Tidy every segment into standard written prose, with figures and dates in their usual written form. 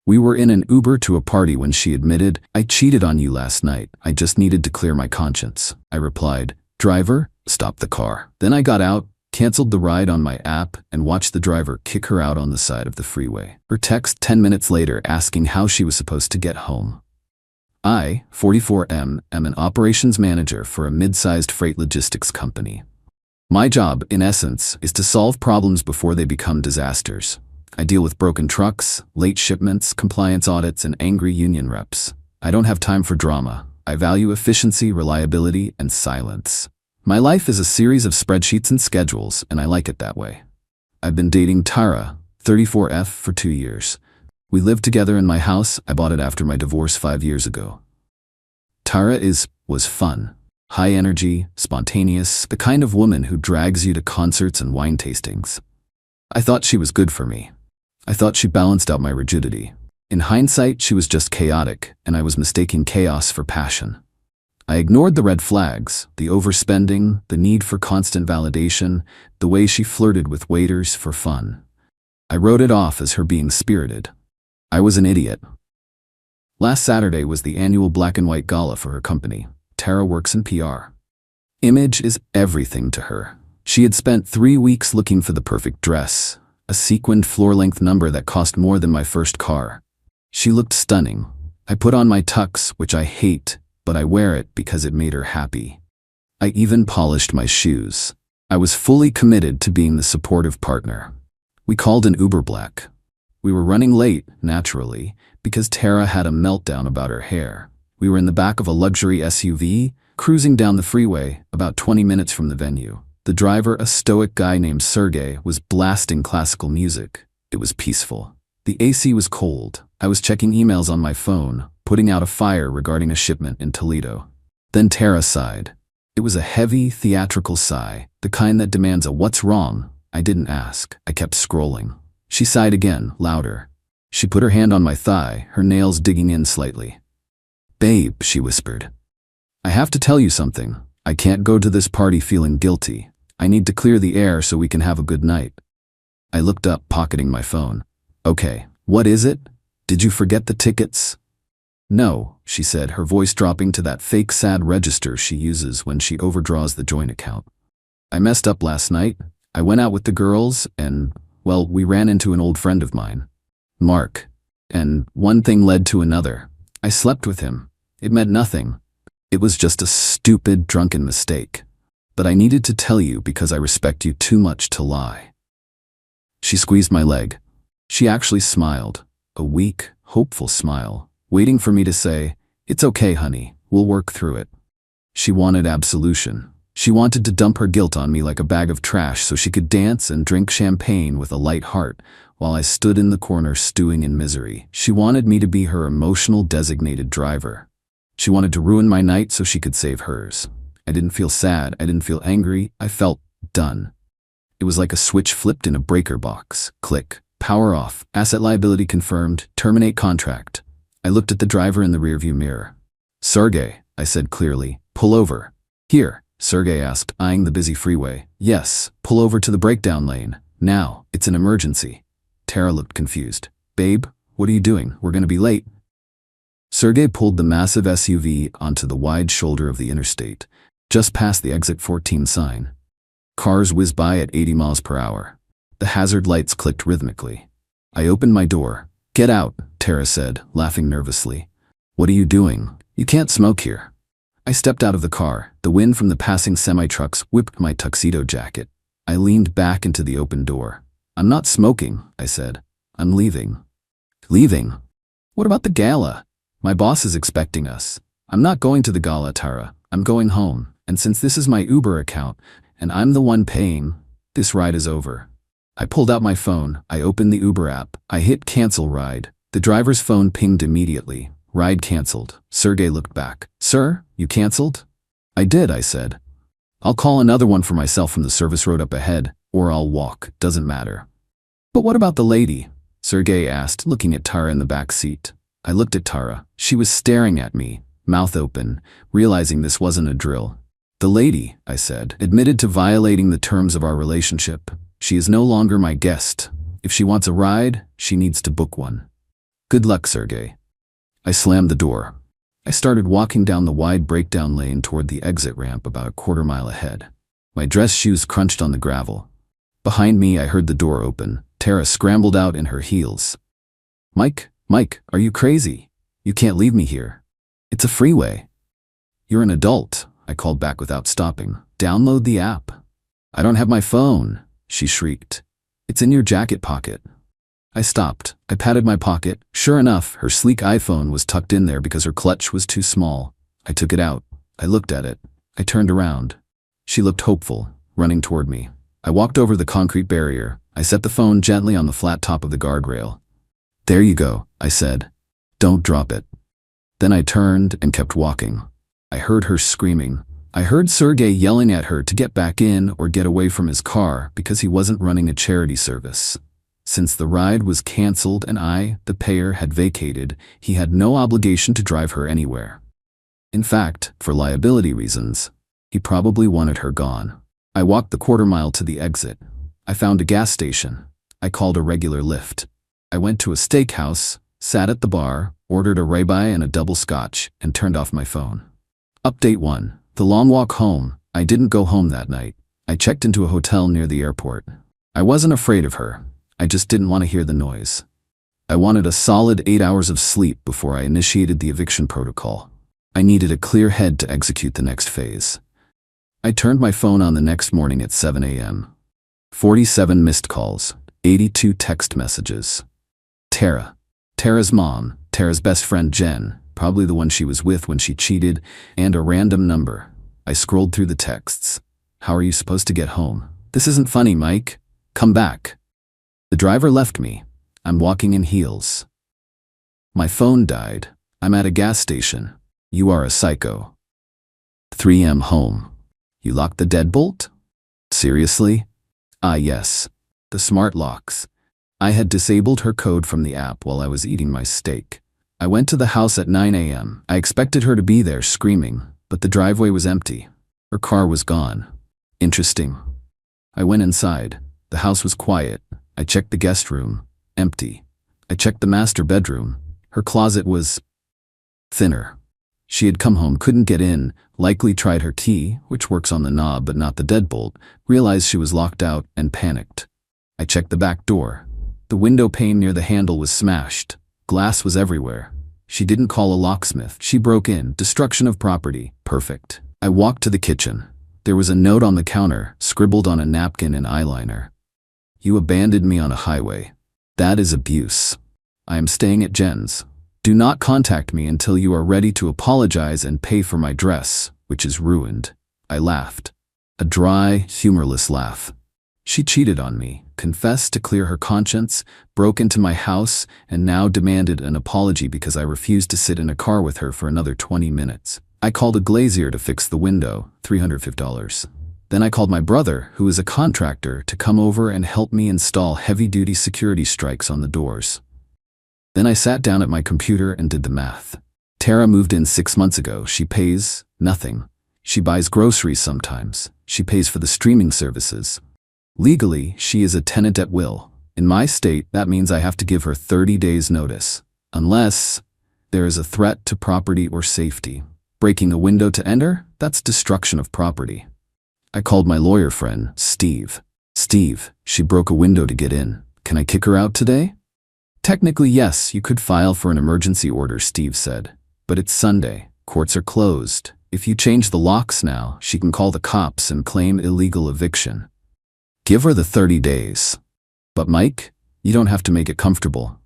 We were in an Uber to a party when she admitted, "I cheated on you last night. I just needed to clear my conscience." I replied, "Driver, stop the car." Then I got out, canceled the ride on my app, and watched the driver kick her out on the side of the freeway. Her text 10 minutes later asking how she was supposed to get home. I, 44M, am an operations manager for a mid-sized freight logistics company. My job, in essence, is to solve problems before they become disasters. I deal with broken trucks, late shipments, compliance audits, and angry union reps. I don't have time for drama. I value efficiency, reliability, and silence. My life is a series of spreadsheets and schedules, and I like it that way. I've been dating Tara, 34F, for 2 years. We lived together in my house. I bought it after my divorce 5 years ago. Tara was fun. High energy, spontaneous, the kind of woman who drags you to concerts and wine tastings. I thought she was good for me. I thought she balanced out my rigidity. In hindsight, she was just chaotic, and I was mistaking chaos for passion. I ignored the red flags, the overspending, the need for constant validation, the way she flirted with waiters for fun. I wrote it off as her being spirited. I was an idiot. Last Saturday was the annual black and white gala for her company. Tara works in PR. Image is everything to her. She had spent 3 weeks looking for the perfect dress, a sequined floor-length number that cost more than my first car. She looked stunning. I put on my tux, which I hate, but I wear it because it made her happy. I even polished my shoes. I was fully committed to being the supportive partner. We called an Uber Black. We were running late, naturally, because Tara had a meltdown about her hair. We were in the back of a luxury SUV, cruising down the freeway, about 20 minutes from the venue. The driver, a stoic guy named Sergey, was blasting classical music. It was peaceful. The AC was cold. I was checking emails on my phone, putting out a fire regarding a shipment in Toledo. Then Tara sighed. It was a heavy, theatrical sigh, the kind that demands a "what's wrong?" I didn't ask. I kept scrolling. She sighed again, louder. She put her hand on my thigh, her nails digging in slightly. "Babe," she whispered. "I have to tell you something. I can't go to this party feeling guilty. I need to clear the air so we can have a good night." I looked up, pocketing my phone. "Okay, what is it? Did you forget the tickets?" "No," she said, her voice dropping to that fake sad register she uses when she overdraws the joint account. "I messed up last night. I went out with the girls and, well, we ran into an old friend of mine, Mark. And one thing led to another. I slept with him. It meant nothing. It was just a stupid, drunken mistake. But I needed to tell you because I respect you too much to lie." She squeezed my leg. She actually smiled, a weak, hopeful smile, waiting for me to say, "It's okay, honey, we'll work through it." She wanted absolution. She wanted to dump her guilt on me like a bag of trash so she could dance and drink champagne with a light heart while I stood in the corner stewing in misery. She wanted me to be her emotional designated driver. She wanted to ruin my night so she could save hers. I didn't feel sad. I didn't feel angry. I felt done. It was like a switch flipped in a breaker box. Click. Power off. Asset liability confirmed. Terminate contract. I looked at the driver in the rearview mirror. "Sergey," I said clearly, "pull over." "Here," Sergey asked, eyeing the busy freeway. "Yes, pull over to the breakdown lane. Now, it's an emergency." Tara looked confused. "Babe, what are you doing? We're going to be late." Sergey pulled the massive SUV onto the wide shoulder of the interstate, just past the exit 14 sign. Cars whizzed by at 80 miles per hour. The hazard lights clicked rhythmically. I opened my door. "Get out," Tara said, laughing nervously. "What are you doing? You can't smoke here." I stepped out of the car. The wind from the passing semi-trucks whipped my tuxedo jacket. I leaned back into the open door. "I'm not smoking," I said. "I'm leaving." "Leaving? What about the gala? My boss is expecting us." "I'm not going to the gala, Tara. I'm going home. And since this is my Uber account, and I'm the one paying, this ride is over." I pulled out my phone. I opened the Uber app. I hit cancel ride. The driver's phone pinged immediately. "Ride canceled." Sergey looked back. "Sir, you canceled?" "I did," I said. "I'll call another one for myself from the service road up ahead, or I'll walk. Doesn't matter." "But what about the lady?" Sergey asked, looking at Tara in the back seat. I looked at Tara. She was staring at me, mouth open, realizing this wasn't a drill. "The lady," I said, "admitted to violating the terms of our relationship. She is no longer my guest. If she wants a ride, she needs to book one." Good luck, Sergey. I slammed the door. I started walking down the wide breakdown lane toward the exit ramp about a quarter mile ahead. My dress shoes crunched on the gravel. Behind me, I heard the door open. Tara scrambled out in her heels. Mike, are you crazy? You can't leave me here. It's a freeway. You're an adult, I called back without stopping. Download the app. I don't have my phone, she shrieked. It's in your jacket pocket. I stopped. I patted my pocket. Sure enough, her sleek iPhone was tucked in there because her clutch was too small. I took it out. I looked at it. I turned around. She looked hopeful, running toward me. I walked over the concrete barrier. I set the phone gently on the flat top of the guardrail. There you go, I said. Don't drop it. Then I turned and kept walking. I heard her screaming. I heard Sergey yelling at her to get back in or get away from his car because he wasn't running a charity service. Since the ride was canceled and I, the payer, had vacated, he had no obligation to drive her anywhere. In fact, for liability reasons, he probably wanted her gone. I walked the quarter mile to the exit. I found a gas station. I called a regular Lyft. I went to a steakhouse, sat at the bar, ordered a ribeye and a double scotch, and turned off my phone. Update 1. The long walk home. I didn't go home that night. I checked into a hotel near the airport. I wasn't afraid of her. I just didn't want to hear the noise. I wanted a solid 8 hours of sleep before I initiated the eviction protocol. I needed a clear head to execute the next phase. I turned my phone on the next morning at 7 a.m. 47 missed calls, 82 text messages. Tara's mom, Tara's best friend Jen, probably the one she was with when she cheated, and a random number. I scrolled through the texts. How are you supposed to get home? This isn't funny, Mike. Come back. The driver left me. I'm walking in heels. My phone died. I'm at a gas station. You are a psycho. 3M home. You locked the deadbolt? Seriously? Ah, yes. The smart locks. I had disabled her code from the app while I was eating my steak. I went to the house at 9 a.m. I expected her to be there screaming, but the driveway was empty. Her car was gone. Interesting. I went inside. The house was quiet. I checked the guest room. Empty. I checked the master bedroom. Her closet was thinner. She had come home, couldn't get in, likely tried her key, which works on the knob but not the deadbolt, realized she was locked out, and panicked. I checked the back door. The window pane near the handle was smashed. Glass was everywhere. She didn't call a locksmith. She broke in. Destruction of property. Perfect. I walked to the kitchen. There was a note on the counter, scribbled on a napkin in eyeliner. You abandoned me on a highway. That is abuse. I am staying at Jen's. Do not contact me until you are ready to apologize and pay for my dress, which is ruined. I laughed. A dry, humorless laugh. She cheated on me, confessed to clear her conscience, broke into my house, and now demanded an apology because I refused to sit in a car with her for another 20 minutes. I called a glazier to fix the window, $350. Then I called my brother, who is a contractor, to come over and help me install heavy-duty security strikes on the doors. Then I sat down at my computer and did the math. Tara moved in 6 months ago. She pays nothing. She buys groceries sometimes. She pays for the streaming services. Legally, she is a tenant at will. In my state, that means I have to give her 30 days notice, unless there is a threat to property or safety. Breaking a window to enter? That's destruction of property. I called my lawyer friend, Steve. Steve, she broke a window to get in. Can I kick her out today? Technically, yes, you could file for an emergency order, Steve said. But it's Sunday. Courts are closed. If you change the locks now, she can call the cops and claim illegal eviction. Give her the 30 days. But Mike, you don't have to make it comfortable.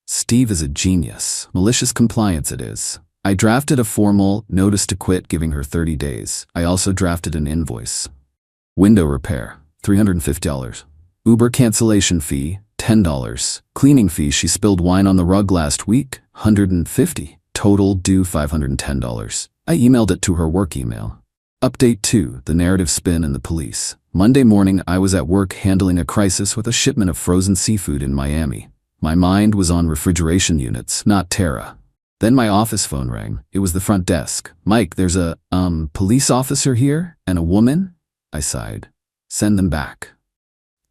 Steve is a genius. Malicious compliance it is. I drafted a formal notice to quit giving her 30 days. I also drafted an invoice. Window repair, $350. Uber cancellation fee, $10. Cleaning fee, she spilled wine on the rug last week, $150. Total due $510. I emailed it to her work email. Update 2, the narrative spin and the police. Monday morning, I was at work handling a crisis with a shipment of frozen seafood in Miami. My mind was on refrigeration units, not Tara. Then my office phone rang. It was the front desk. Mike, there's a, police officer here and a woman? I sighed. Send them back.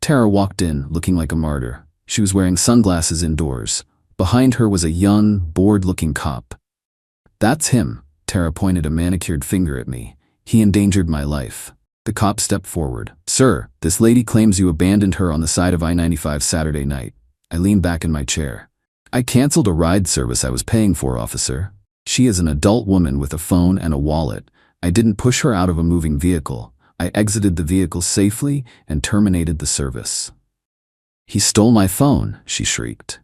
Tara walked in, looking like a martyr. She was wearing sunglasses indoors, Behind her was a young, bored-looking cop. "That's him." Tara pointed a manicured finger at me. "He endangered my life." The cop stepped forward. "Sir, this lady claims you abandoned her on the side of I-95 Saturday night." I leaned back in my chair. "I canceled a ride service I was paying for, officer. She is an adult woman with a phone and a wallet. I didn't push her out of a moving vehicle. I exited the vehicle safely and terminated the service." "He stole my phone," she shrieked.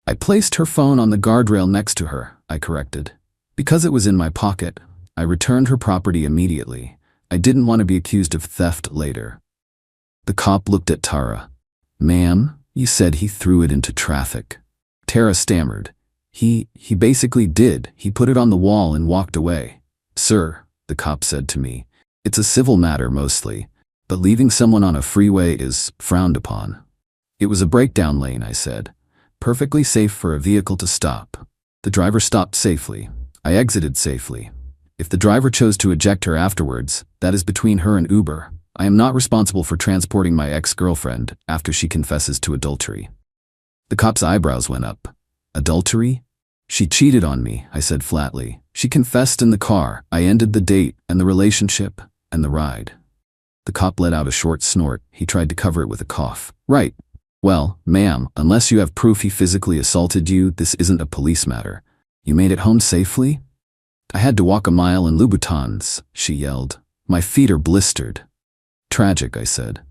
"I placed her phone on the guardrail next to her," I corrected. "Because it was in my pocket, I returned her property immediately. I didn't want to be accused of theft later." The cop looked at Tara. "Ma'am, you said he threw it into traffic." Tara stammered. He basically did. He put it on the wall and walked away." "Sir," the cop said to me, "it's a civil matter mostly, but leaving someone on a freeway is frowned upon." "It was a breakdown lane," I said. "Perfectly safe for a vehicle to stop. The driver stopped safely. I exited safely. If the driver chose to eject her afterwards, that is between her and Uber. I am not responsible for transporting my ex-girlfriend after she confesses to adultery." The cop's eyebrows went up. "Adultery? She cheated on me," I said flatly. "She confessed in the car. I ended the date and the relationship and the ride." The cop let out a short snort. He tried to cover it with a cough. "Right. Well, ma'am, unless you have proof he physically assaulted you, this isn't a police matter. You made it home safely?" "I had to walk a mile in Louboutins," she yelled. "My feet are blistered." "Tragic," I said.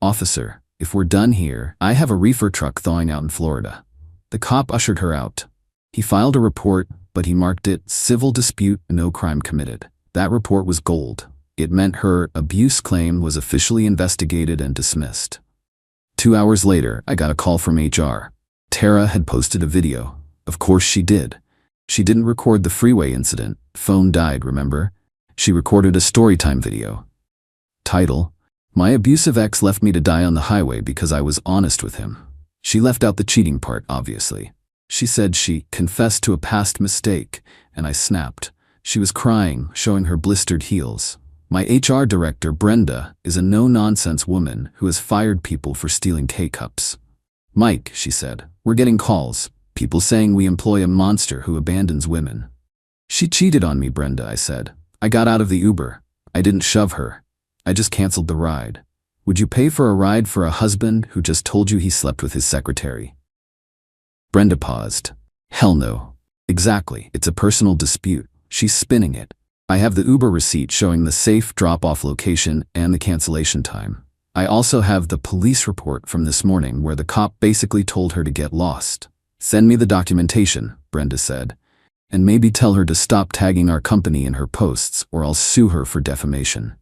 "Officer, if we're done here, I have a reefer truck thawing out in Florida." The cop ushered her out. He filed a report, but he marked it civil dispute, no crime committed. That report was gold. It meant her abuse claim was officially investigated and dismissed. 2 hours later, I got a call from HR. Tara had posted a video. Of course she did. She didn't record the Freeway incident. Phone died, remember? She recorded a storytime video. Title: "My abusive ex left me to die on the highway because I was honest with him." She left out the cheating part, obviously. She said she confessed to a past mistake, and I snapped. She was crying, showing her blistered heels. My HR director, Brenda, is a no-nonsense woman who has fired people for stealing K-cups. "Mike," she said, "we're getting calls. People saying we employ a monster who abandons women." "She cheated on me, Brenda," I said. "I got out of the Uber. I didn't shove her. I just canceled the ride. Would you pay for a ride for a husband who just told you he slept with his secretary?" Brenda paused. "Hell no. Exactly, it's a personal dispute." She's spinning it. "I have the Uber receipt showing the safe drop-off location and the cancellation time. I also have the police report from this morning where the cop basically told her to get lost." "Send me the documentation," Brenda said. "And maybe tell her to stop tagging our company in her posts or I'll sue her for defamation."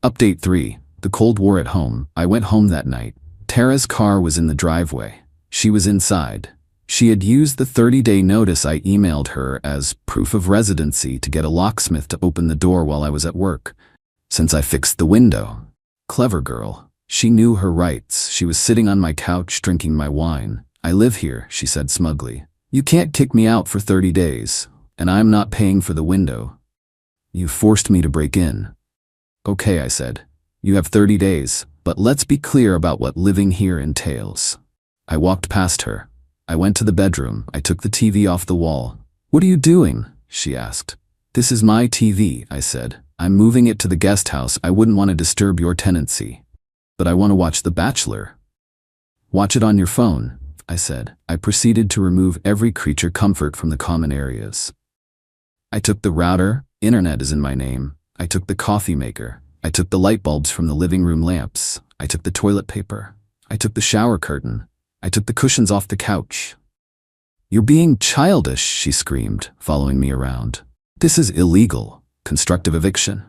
Update 3. The Cold War at home. I went home that night. Tara's car was in the driveway. She was inside. She had used the 30-day notice I emailed her as proof of residency to get a locksmith to open the door while I was at work, since I fixed the window. Clever girl. She knew her rights. She was sitting on my couch drinking my wine. "I live here," she said smugly. "You can't kick me out for 30 days, and I'm not paying for the window. You forced me to break in." "Okay," I said. "You have 30 days, but let's be clear about what living here entails." I walked past her. I went to the bedroom. I took the TV off the wall. "What are you doing?" she asked. "This is my TV," I said. "I'm moving it to the guest house. I wouldn't want to disturb your tenancy. But I want to watch The Bachelor." "Watch it on your phone," I said. I proceeded to remove every creature comfort from the common areas. I took the router. Internet is in my name. I took the coffee maker. I took the light bulbs from the living room lamps. I took the toilet paper. I took the shower curtain. I took the cushions off the couch. "You're being childish," she screamed, following me around. "This is illegal. Constructive eviction."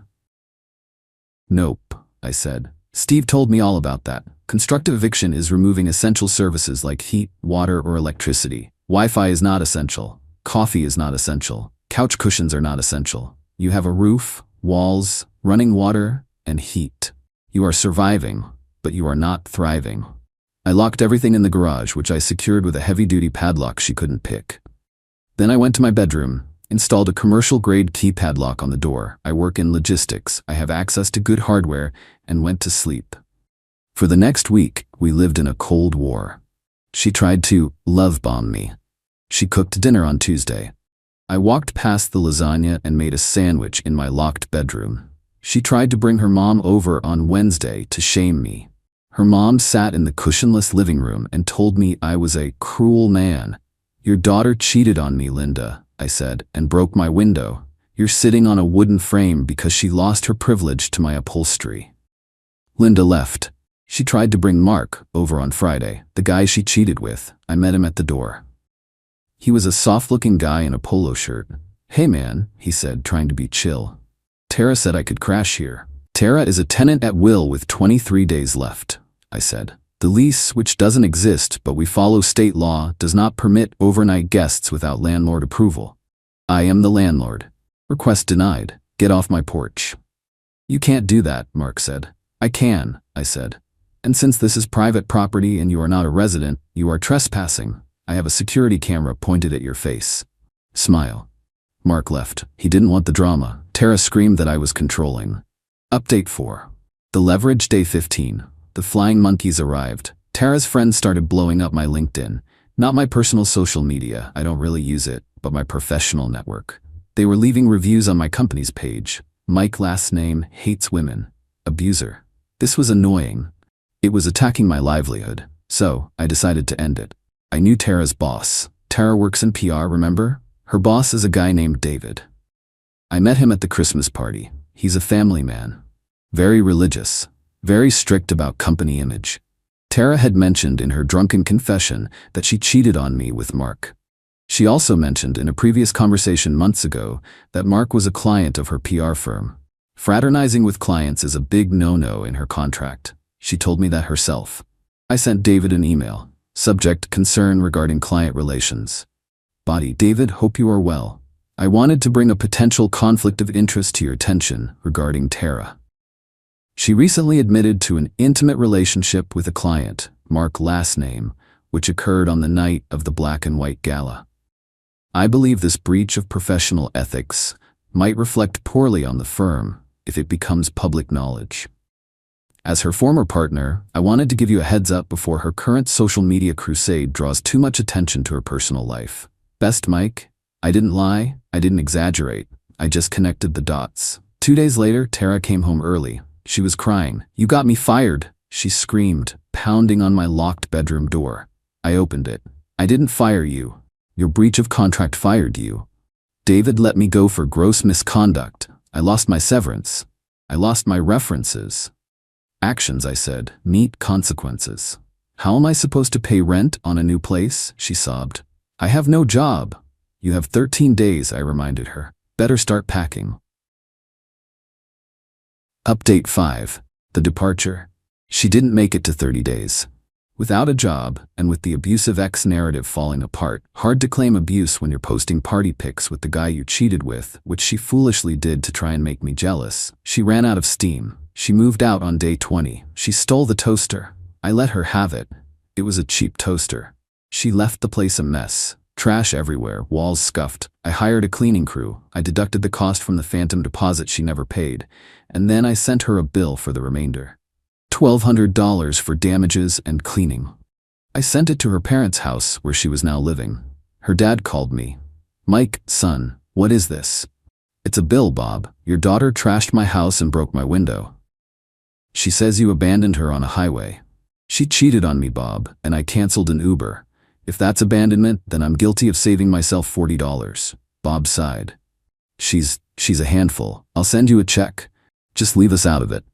"Nope," I said. "Steve told me all about that. Constructive eviction is removing essential services like heat, water, or electricity. Wi-Fi is not essential. Coffee is not essential. Couch cushions are not essential. You have a roof, walls, running water, and heat. You are surviving, but you are not thriving." I locked everything in the garage, which I secured with a heavy-duty padlock she couldn't pick. Then I went to my bedroom, installed a commercial-grade key padlock on the door. I work in logistics, I have access to good hardware, and went to sleep. For the next week, we lived in a Cold War. She tried to love bomb me. She cooked dinner on Tuesday. I walked past the lasagna and made a sandwich in my locked bedroom. She tried to bring her mom over on Wednesday to shame me. Her mom sat in the cushionless living room and told me I was a cruel man. Your daughter cheated on me, Linda, I said, and broke my window. You're sitting on a wooden frame because she lost her privilege to my upholstery. Linda left. She tried to bring Mark over on Friday, the guy she cheated with. I met him at the door. He was a soft-looking guy in a polo shirt. Hey man, he said, trying to be chill. Tara said I could crash here. Tara is a tenant at will with 23 days left, I said. The lease, which doesn't exist but we follow state law, does not permit overnight guests without landlord approval. I am the landlord. Request denied. Get off my porch. You can't do that, Mark said. I can, I said. And since this is private property and you are not a resident, you are trespassing. I have a security camera pointed at your face. Smile. Mark left. He didn't want the drama. Tara screamed that I was controlling. Update 4. The leverage, day 15. The flying monkeys arrived. Tara's friends started blowing up my LinkedIn. Not my personal social media, I don't really use it, but my professional network. They were leaving reviews on my company's page. Mike, last name, hates women. Abuser. This was annoying. It was attacking my livelihood, so I decided to end it. I knew Tara's boss. Tara works in PR, remember? Her boss is a guy named David. I met him at the Christmas party. He's a family man. Very religious. Very strict about company image. Tara had mentioned in her drunken confession that she cheated on me with Mark. She also mentioned in a previous conversation months ago that Mark was a client of her PR firm. Fraternizing with clients is a big no-no in her contract. She told me that herself. I sent David an email. Subject: concern regarding client relations. Body: David, hope you are well. I wanted to bring a potential conflict of interest to your attention regarding Tara. She recently admitted to an intimate relationship with a client, Mark last name, which occurred on the night of the black and white gala. I believe this breach of professional ethics might reflect poorly on the firm if it becomes public knowledge. As her former partner, I wanted to give you a heads up before her current social media crusade draws too much attention to her personal life. Best, Mike. I didn't lie, I didn't exaggerate, I just connected the dots. 2 days later, Tara came home early. She was crying. You got me fired, she screamed, pounding on my locked bedroom door. I opened it. I didn't fire you. Your breach of contract fired you. David let me go for gross misconduct. I lost my severance. I lost my references. Actions, I said, meet consequences. How am I supposed to pay rent on a new place? She sobbed. I have no job. You have 13 days, I reminded her. Better start packing. Update 5. The departure. She didn't make it to 30 days. Without a job, and with the abusive ex narrative falling apart, hard to claim abuse when you're posting party pics with the guy you cheated with, which she foolishly did to try and make me jealous. She ran out of steam. She moved out on day 20. She stole the toaster. I let her have it. It was a cheap toaster. She left the place a mess. Trash everywhere, walls scuffed. I hired a cleaning crew. I deducted the cost from the phantom deposit she never paid, and then I sent her a bill for the remainder. $1,200 for damages and cleaning. I sent it to her parents' house where she was now living. Her dad called me. Mike, son, what is this? It's a bill, Bob. Your daughter trashed my house and broke my window. She says you abandoned her on a highway. She cheated on me, Bob, and I canceled an Uber. If that's abandonment, then I'm guilty of saving myself $40. Bob sighed. She's a handful. I'll send you a check. Just leave us out of it.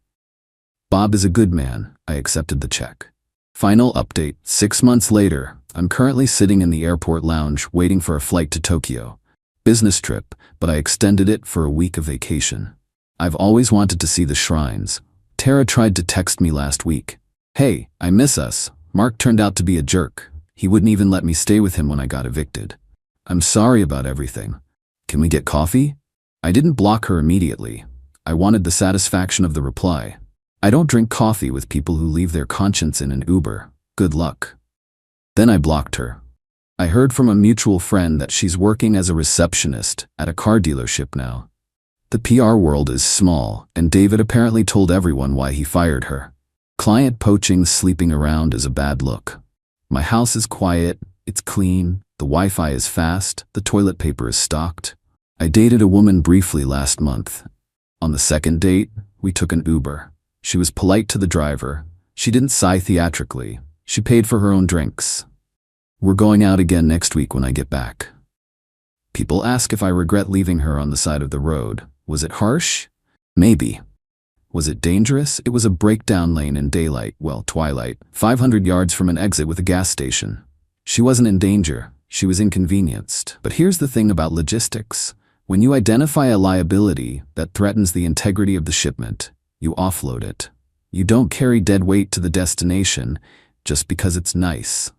Bob is a good man. I accepted the check. Final update. 6 months later, I'm currently sitting in the airport lounge waiting for a flight to Tokyo. Business trip, but I extended it for a week of vacation. I've always wanted to see the shrines. Tara tried to text me last week. Hey, I miss us. Mark turned out to be a jerk. He wouldn't even let me stay with him when I got evicted. I'm sorry about everything. Can we get coffee? I didn't block her immediately. I wanted the satisfaction of the reply. I don't drink coffee with people who leave their conscience in an Uber. Good luck. Then I blocked her. I heard from a mutual friend that she's working as a receptionist at a car dealership now. The PR world is small, and David apparently told everyone why he fired her. Client poaching sleeping around is a bad look. My house is quiet, it's clean, the Wi-Fi is fast, the toilet paper is stocked. I dated a woman briefly last month. On the second date, we took an Uber. She was polite to the driver. She didn't sigh theatrically. She paid for her own drinks. We're going out again next week when I get back. People ask if I regret leaving her on the side of the road. Was it harsh? Maybe. Was it dangerous? It was a breakdown lane in daylight, well, twilight, 500 yards from an exit with a gas station. She wasn't in danger. She was inconvenienced. But here's the thing about logistics. When you identify a liability that threatens the integrity of the shipment, you offload it. You don't carry dead weight to the destination just because it's nice.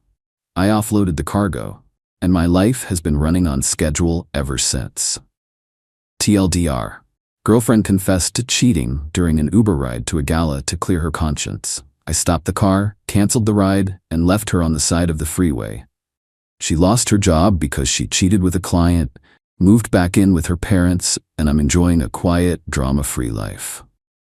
I offloaded the cargo, and my life has been running on schedule ever since. TLDR. Girlfriend confessed to cheating during an Uber ride to a gala to clear her conscience. I stopped the car, canceled the ride, and left her on the side of the freeway. She lost her job because she cheated with a client, moved back in with her parents, and I'm enjoying a quiet, drama-free life.